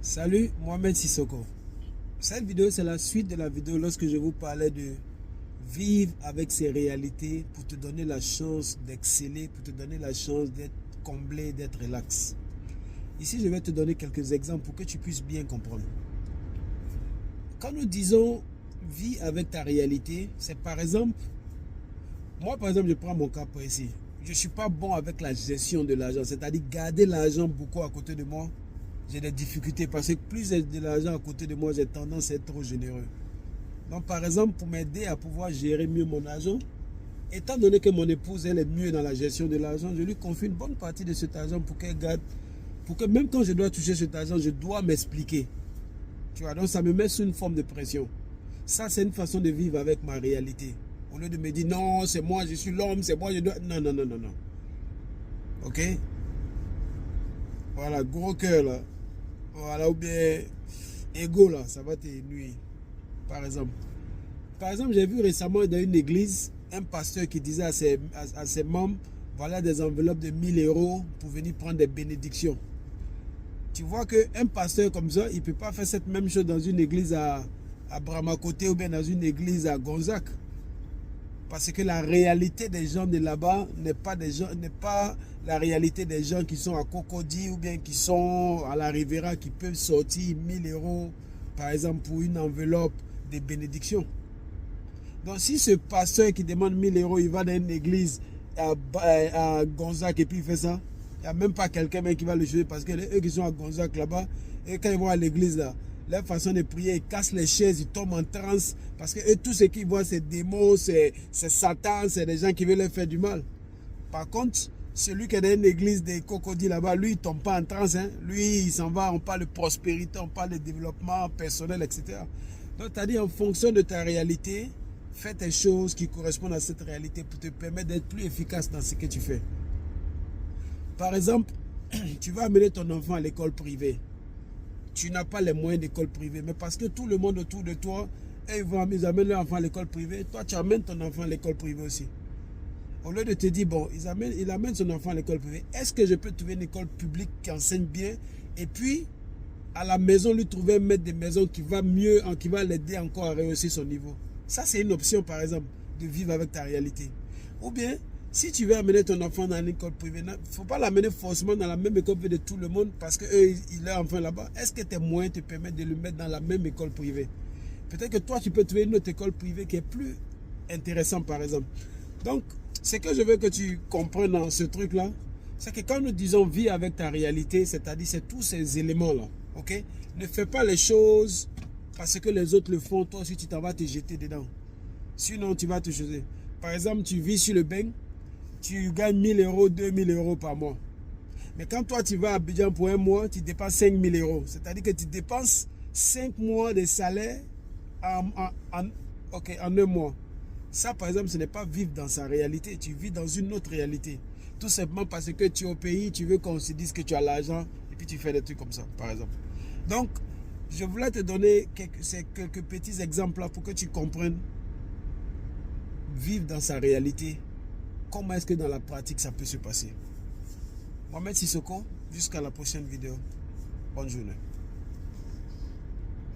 Salut, Mohamed Sissoko. Cette vidéo, c'est la suite de la vidéo lorsque je vous parlais de vivre avec ses réalités pour te donner la chance d'exceller, pour te donner la chance d'être comblé, d'être relax. Ici, je vais te donner quelques exemples pour que tu puisses bien comprendre. Quand nous disons vis avec ta réalité, c'est par exemple, moi par exemple, je prends mon cas précis. Je ne suis pas bon avec la gestion de l'argent, c'est-à-dire garder l'argent beaucoup à côté de moi. J'ai des difficultés parce que plus j'ai de l'argent à côté de moi, j'ai tendance à être trop généreux. Donc par exemple, pour m'aider à pouvoir gérer mieux mon argent, étant donné que mon épouse elle est mieux dans la gestion de l'argent, je lui confie une bonne partie de cet argent pour qu'elle garde, pour que même quand je dois toucher cet argent, je dois m'expliquer. Tu vois, donc ça me met sous une forme de pression. Ça, c'est une façon de vivre avec ma réalité. Au lieu de me dire non, c'est moi, je suis l'homme, c'est moi, je dois. Non, non, non, non, non. Ok? Voilà, gros cœur là. Voilà, ou bien ego là, ça va te nuire. Par exemple. Par exemple, j'ai vu récemment dans une église un pasteur qui disait à ses membres, voilà des enveloppes de 1 000 € pour venir prendre des bénédictions. Tu vois qu'un pasteur comme ça, il ne peut pas faire cette même chose dans une église à Bramacoté ou bien dans une église à Gonzac. Parce que la réalité des gens de là-bas n'est pas la réalité des gens qui sont à Cocody ou bien qui sont à la Riviera qui peuvent sortir 1 000 € par exemple pour une enveloppe de bénédiction. Donc si ce pasteur qui demande 1 000 €, il va dans une église à Gonzac et puis il fait ça, il n'y a même pas quelqu'un qui va le jouer parce que eux qui sont à Gonzac là-bas, et quand ils vont à l'église là, leur façon de prier, ils cassent les chaises, ils tombent en transe. Parce que eux, tout ce qu'ils voient, c'est démons, c'est Satan, c'est des gens qui veulent leur faire du mal. Par contre, celui qui est dans une église des crocodiles là-bas, lui, il ne tombe pas en transe. Hein. Lui, il s'en va, on parle de prospérité, on parle de développement personnel, etc. Donc, c'est-à-dire, en fonction de ta réalité, fais tes choses qui correspondent à cette réalité pour te permettre d'être plus efficace dans ce que tu fais. Par exemple, tu vas amener ton enfant à l'école privée. Tu n'as pas les moyens d'école privée, mais parce que tout le monde autour de toi, ils amènent leur enfant à l'école privée, toi tu amènes ton enfant à l'école privée aussi. Au lieu de te dire, bon, il amène son enfant à l'école privée, est-ce que je peux trouver une école publique qui enseigne bien, et puis à la maison lui trouver un maître de maison qui va mieux, qui va l'aider encore à rehausser son niveau. Ça c'est une option par exemple, de vivre avec ta réalité. Ou bien, si tu veux amener ton enfant dans l'école privée, il ne faut pas l'amener forcément dans la même école privée de tout le monde parce qu'eux, ils ont enfant là-bas. Est-ce que tes moyens te permettent de le mettre dans la même école privée? Peut-être que toi, tu peux trouver une autre école privée qui est plus intéressante, par exemple. Donc, ce que je veux que tu comprennes dans ce truc-là, c'est que quand nous disons vis avec ta réalité, c'est-à-dire c'est tous ces éléments-là, ok? Ne fais pas les choses parce que les autres le font, toi aussi tu t'en vas te jeter dedans. Sinon, tu vas te jeter. Par exemple, tu vis sur le bain, tu gagnes 1 000 €, 2 000 € par mois. Mais quand toi, tu vas à Abidjan pour un mois, tu dépenses 5 000 €. C'est-à-dire que tu dépenses 5 mois de salaire en un mois. Ça, par exemple, ce n'est pas vivre dans sa réalité. Tu vis dans une autre réalité. Tout simplement parce que tu es au pays, tu veux qu'on se dise que tu as l'argent et puis tu fais des trucs comme ça, par exemple. Donc, je voulais te donner quelques petits exemples là pour que tu comprennes vivre dans sa réalité. Comment est-ce que dans la pratique ça peut se passer? Mohamed Sissoko, jusqu'à la prochaine vidéo. Bonne journée.